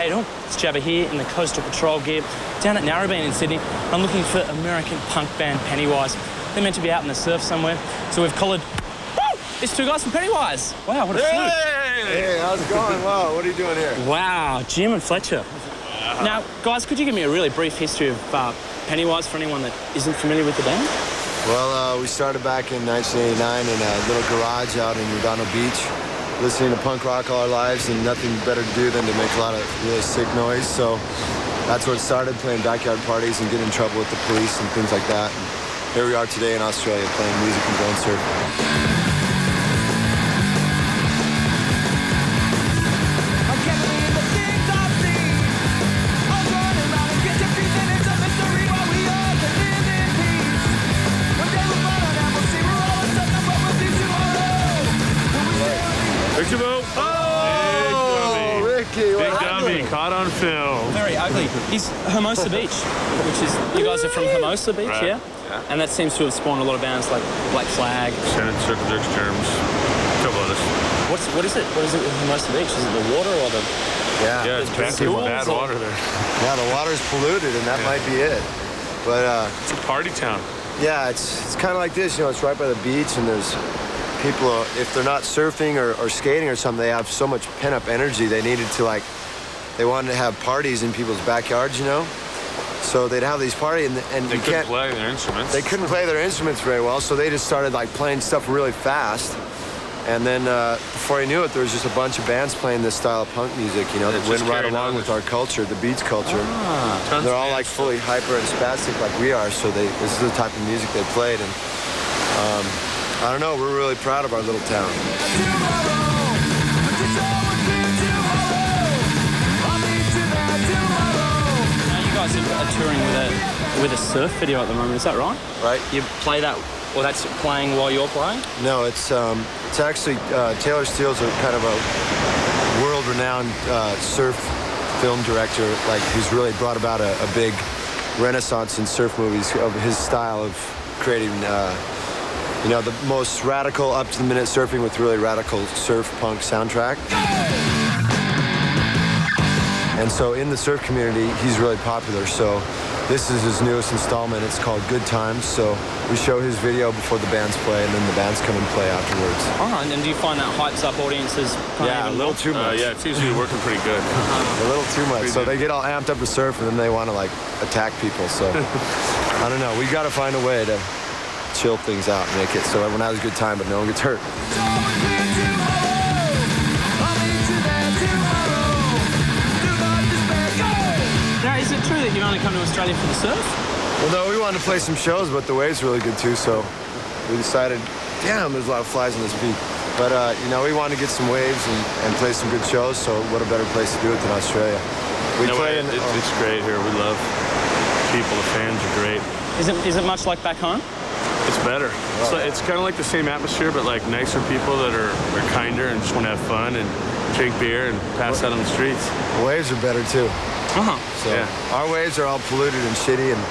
How you doing? It's Jabba here in the Coastal Patrol gear down at Narrabeen in Sydney. I'm looking for American punk band Pennywise. They're meant to be out in the surf somewhere, so we've collared these two guys from Pennywise. Wow, what a fluke. Hey, how's it going? Wow, what are you doing here? Wow, Jim and Fletcher. Now, guys, could you give me a really brief history of Pennywise for anyone that isn't familiar with the band? Well, we started back in 1989 in a little garage out in Redondo Beach, listening to punk rock all our lives, and nothing better to do than to make a lot of really sick noise. So that's where it started, playing backyard parties and getting in trouble with the police and things like that. And here we are today in Australia playing music and going surfing. Big dummy, caught on film. Very ugly. He's Hermosa Beach, which is, you guys are from Hermosa Beach, right. Yeah? And that seems to have spawned a lot of bands like Black Flag. Senate, Circle Jerks, Germs, a couple others. What is it? What is it with Hermosa Beach? Is it the water or the... Yeah, it's bad water there. Yeah, the water's polluted, and that might be it. But it's a party town. Yeah, it's kind of like this, you know, it's right by the beach, and there's people, if they're not surfing or skating or something, they have so much pent-up energy. They needed to, like, they wanted to have parties in people's backyards, you know? So they'd have these parties, and they couldn't play their instruments. They couldn't play their instruments very well, so they just started, like, playing stuff really fast. And then before you knew it, there was just a bunch of bands playing this style of punk music, you know, that went right along with our culture, the beach culture. They're all, like, fully hyper and spastic like we are, so this is the type of music they played. And I don't know, we're really proud of our little town. Now, you guys are touring with a surf video at the moment, is that right? Right. You play that, or that's playing while you're playing? No, it's actually, Taylor Steele's a kind of a world-renowned surf film director, like, who's really brought about a big renaissance in surf movies of his style of creating you know, the most radical, up-to-the-minute surfing with really radical surf punk soundtrack. And so in the surf community, he's really popular. So this is his newest installment. It's called Good Times. So we show his video before the bands play, and then the bands come and play afterwards. Oh, and do you find that hypes up audiences? Yeah, a little too much. Yeah, it seems to be working pretty good. A little too much. So they get all amped up to surf, and then they want to, like, attack people. So I don't know. We got to find a way to chill things out and make it so everyone has a good time, but no one gets hurt. Now, is it true that you only come to Australia for the surf? Well, no, we wanted to play some shows, but the waves really good too, so we decided, damn, there's a lot of flies on this beach. But, you know, we wanted to get some waves and play some good shows, so what a better place to do it than Australia. It's great here. We love people. The fans are great. Is it much like back home? It's better. It's kind of like the same atmosphere, but like nicer people that are kinder and just want to have fun and drink beer and pass out on the streets. The waves are better too. So yeah. Our waves are all polluted and shitty, and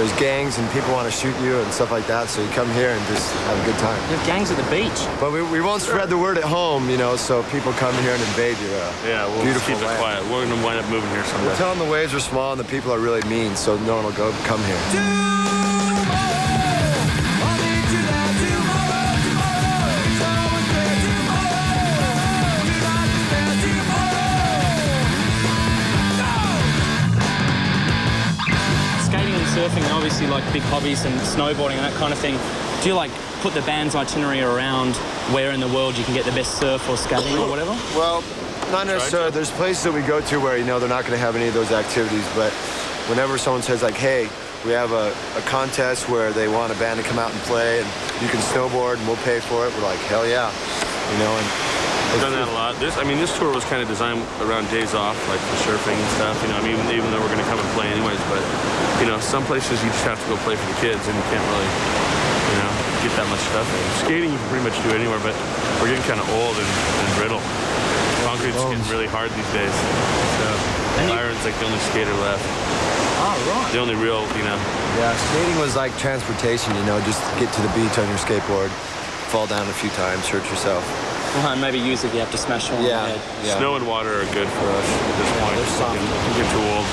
there's gangs and people want to shoot you and stuff like that. So you come here and just have a good time. You have gangs at the beach. But we won't spread the word at home, you know. So people come here and invade your we'll beautiful keep it land. quiet. We're gonna wind up moving here someday. We'll tell them the waves are small and the people are really mean, so no one will come here. Surfing and obviously like big hobbies and snowboarding and that kind of thing. Do you like put the band's itinerary around where in the world you can get the best surf or skating or whatever? Well, not necessarily. There's places that we go to where, you know, they're not going to have any of those activities, but whenever someone says like, hey, we have a contest where they want a band to come out and play and you can snowboard and we'll pay for it, we're like, hell yeah. You know, and we've done that a lot. This tour was kind of designed around days off, like for surfing and stuff. You know, I mean, even though we're going to come and play anyways, but you know, some places you just have to go play for the kids, and you can't really, you know, get that much stuff in. Skating you can pretty much do anywhere, but we're getting kind of old and brittle. Concrete's getting really hard these days. So Byron's like the only skater left. Oh, right. The only real, you know. Yeah, skating was like transportation, you know, just get to the beach on your skateboard, fall down a few times, hurt yourself. Well, and maybe use if you have to smash someone on the head. Yeah. Snow and water are good for us at this point. they're soft. You can get too old.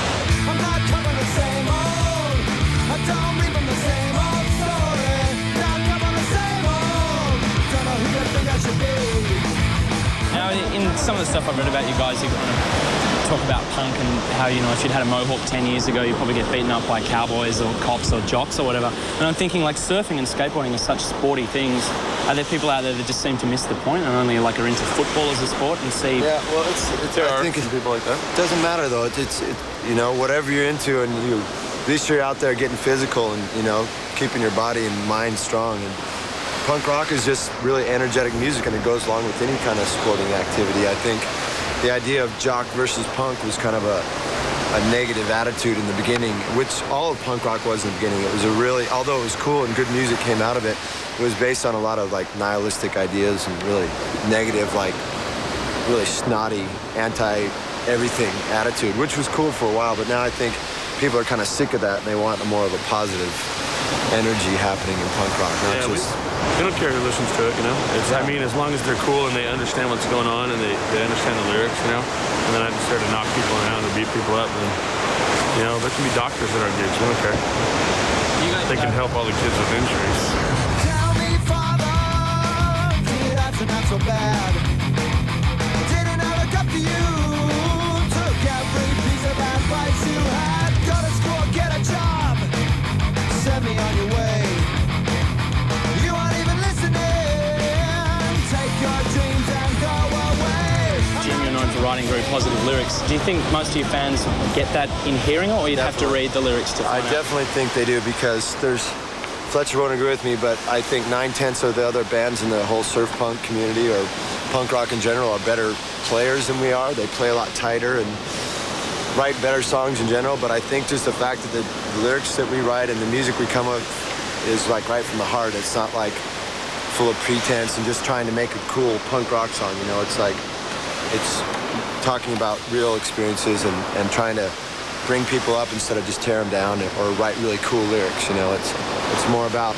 I'm not coming the same old. I don't leave them the same old story. Not coming the same old. Don't know who you think I should be. Now, in some of the stuff I've read about you guys, you kind of talk about punk and how, you know, if you'd had a mohawk 10 years ago, you'd probably get beaten up by cowboys or cops or jocks or whatever. And I'm thinking, like, surfing and skateboarding are such sporty things. Are there people out there that just seem to miss the point and only, like, are into football as a sport and see... Yeah, well, There I are think some people like that. it doesn't matter, though. It's you know, whatever you're into, and at least you're out there getting physical and, you know, keeping your body and mind strong. And punk rock is just really energetic music, and it goes along with any kind of sporting activity. I think the idea of jock versus punk was kind of a negative attitude in the beginning, which all of punk rock was in the beginning. It was a really, although it was cool and good music came out of it, it was based on a lot of like nihilistic ideas and really negative, like really snotty, anti-everything attitude, which was cool for a while. But now I think people are kind of sick of that and they want more of a positive energy happening in punk rock, not Yeah, just... we don't care who listens to it, you know? I mean, as long as they're cool and they understand what's going on and they understand the lyrics, you know? And then I just start to knock people around or beat people up, and, you know, there can be doctors at our gigs. We don't care. They can help all the kids with injuries. Tell me, Father, did I turn out so bad? Didn't I look up to you? Took every piece of advice you had. Go to school, get a job. Send me on your way. You aren't even listening. Take your dreams and go away. Jim, you're known for writing very positive lyrics. Do you think most of your fans get that in hearing it, or you'd have to read the lyrics to I find out? definitely think they do, because Fletcher won't agree with me, but I think 9/10 of the other bands in the whole surf punk community or punk rock in general are better players than we are. They play a lot tighter and write better songs in general, but I think just the fact that the lyrics that we write and the music we come up is like right from the heart. It's not like full of pretense and just trying to make a cool punk rock song, you know. It's like, it's talking about real experiences and trying to bring people up instead of just tear them down or write really cool lyrics, you know. It's more about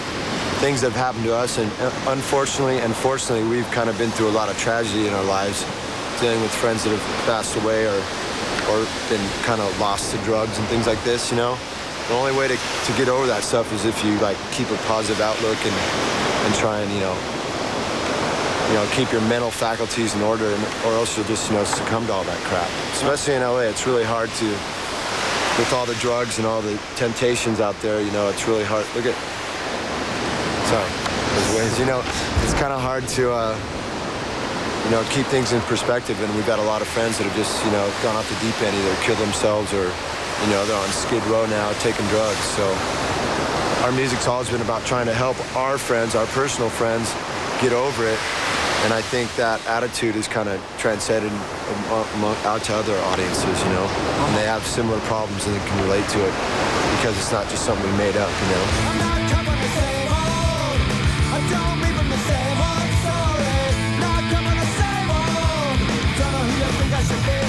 things that have happened to us, and unfortunately and fortunately, we've kind of been through a lot of tragedy in our lives, dealing with friends that have passed away or been kind of lost to drugs and things like this, you know. The only way to get over that stuff is if you like keep a positive outlook and try and, you know, keep your mental faculties in order, or else you'll just, you know, succumb to all that crap. Especially in LA, it's really hard to, with all the drugs and all the temptations out there, you know, it's really hard. Look at, sorry, those waves, you know, it's kind of hard to, you know, keep things in perspective. And we've got a lot of friends that have just, you know, gone off the deep end, either killed themselves or, you know, they're on Skid Row now taking drugs. So our music's always been about trying to help our friends, our personal friends, get over it. And I think that attitude is kind of transcended out to other audiences, you know. And they have similar problems and they can relate to it because it's not just something we made up, you know. I'm not coming the same old. I don't leave them the same old story. Not coming the same old. Don't know who you think I should be.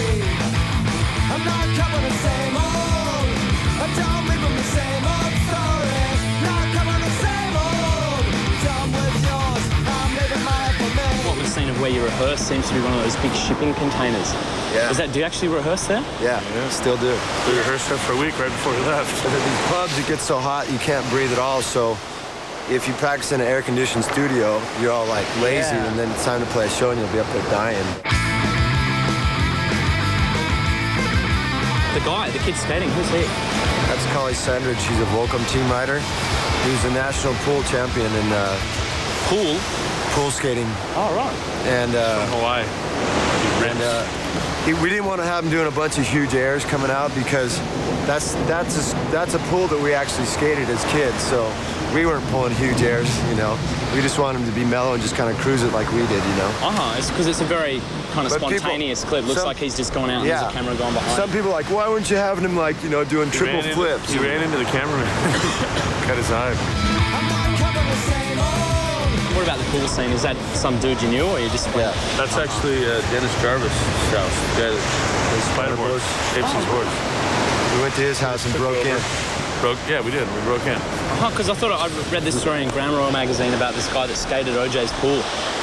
I'm not coming the same old. I don't leave them the same old story. Not coming the same old. Done with yours. I'm living my life for me. What we've seen of where you rehearse seems to be one of those big shipping containers. Yeah. Do you actually rehearse there? Yeah, still do. We rehearsed there for a week right before we left. But at these pubs, it gets so hot you can't breathe at all. So if you practice in an air-conditioned studio, you're all like lazy, Yeah. and then it's time to play a show and you'll be up there dying. The kid skating, who's he? That's Collie Sandridge. He's a Volcom team rider. He was a national pool champion in pool skating. Oh, right. And Hawaii. we didn't want to have him doing a bunch of huge airs coming out because that's a pool that we actually skated as kids. So we weren't pulling huge airs, you know. We just wanted him to be mellow and just kind of cruise it like we did, you know. It's because it's a very kind of But people- spontaneous clip. Looks like he's just gone out and there's a camera going behind. Some people are like, why weren't you having him like, you know, doing triple flips? He ran into the cameraman. Cut his eye. I'm not coming the same old. What about the pool scene? Is that some dude you knew, or you just went? Yeah. That's actually Dennis Jarvis' house. The guy that does spiderboards, tapes his boards. We went to his house and broke in. Yeah, we did. We broke in. Because I thought I read this story in Grand Royal magazine about this guy that skated OJ's pool.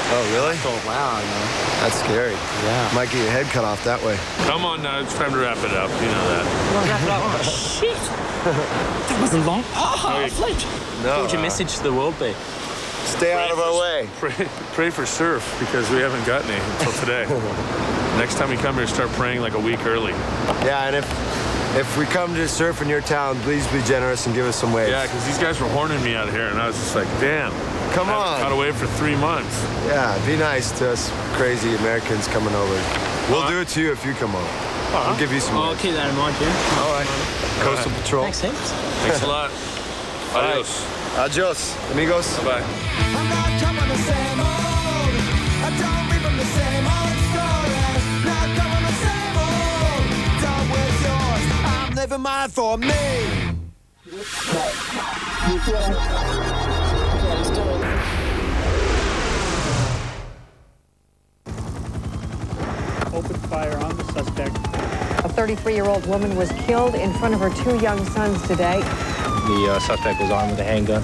Oh, really? I thought, wow, you know. That's scary. Yeah. Might get your head cut off that way. Come on now, it's time to wrap it up. You know that. Well, wrap it up. Oh, shit. That wasn't long. Oh, Okay. Fletch. No. What would your message to the world be? Stay out of our way. Pray for surf because we haven't got any until today. Next time we come here, start praying like a week early. Yeah, and if we come to surf in your town, please be generous and give us some waves. Yeah, because these guys were horning me out here, and I was just like, damn. Come I haven't on. caught a wave for 3 months. Yeah, be nice to us crazy Americans coming over. We'll do it to you if you come over. We'll give you some I'll waves. keep that in mind, Jim. All right. Coastal Patrol. Thanks heaps. Thanks a lot. Adios. Adios, amigos. Bye. I'm not coming the same old. I don't read from the same old story. Not coming the same old. Done with yours. I'm living mine for me. Opened fire on the suspect. A 33-year-old woman was killed in front of her 2 young sons today. The suspect was armed with a handgun.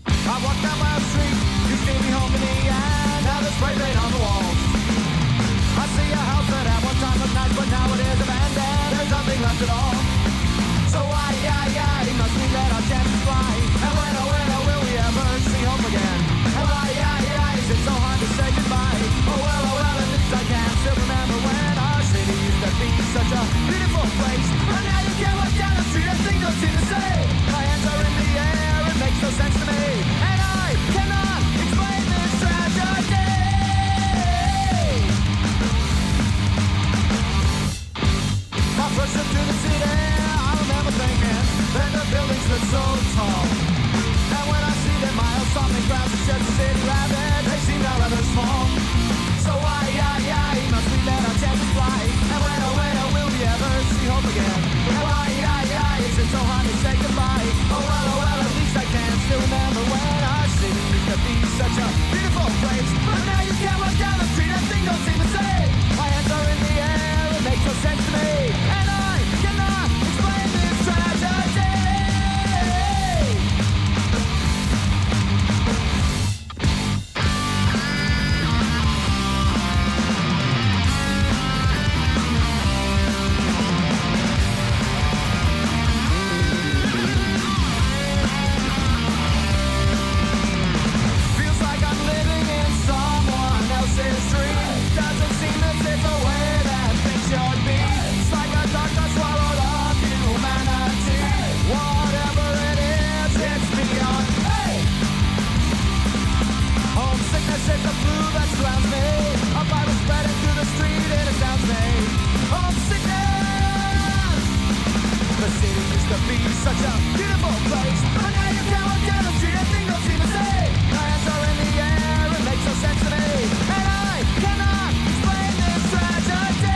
I walk down my street, you see me home in the end. Now there's spray paint on the walls. I see a house that at one time looked nice, but now it is abandoned. There's nothing left at all. So why, must we let our chances fly? And when, will we ever see hope again? And why, is it so hard to say goodbye? Oh well, at least I can still remember when our city used to be such a beautiful place. But now you can't walk down the street and think don't seem to say. My hands are in the air, it makes no sense to me. And I cannot explain this tragedy. My first trip to the city, I remember thinking that the buildings look so tall. And when I see them miles from the grounds of Church City Rabbit, they seem now rather small. So why, must we let our chances fly? And when, will we ever see hope again? And why, is it so hard to say goodbye? Oh well, at least I can still remember when our city used to be such a beautiful place. But now you can't walk down the street and things don't seem the same. My hands are in the air, it makes no sense to me. And I cannot explain this tragedy. Feels like I'm living in someone else's dream. Doesn't seem to fit the way that things should be. It's like a dark I swallowed up humanity. Whatever it is, it's beyond. Hey! Homesickness is the flu that surrounds me. A virus spreading through the street, it astounds me. Homesickness! The city used to be such a beautiful place. But now you can't walk down the street and things don't seem the same. My hands are in the air, it makes no sense to me. And I cannot explain this tragedy.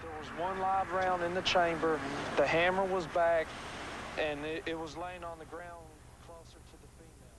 There was one live round in the chamber. The hammer was back, and it was laying on the ground closer to the female.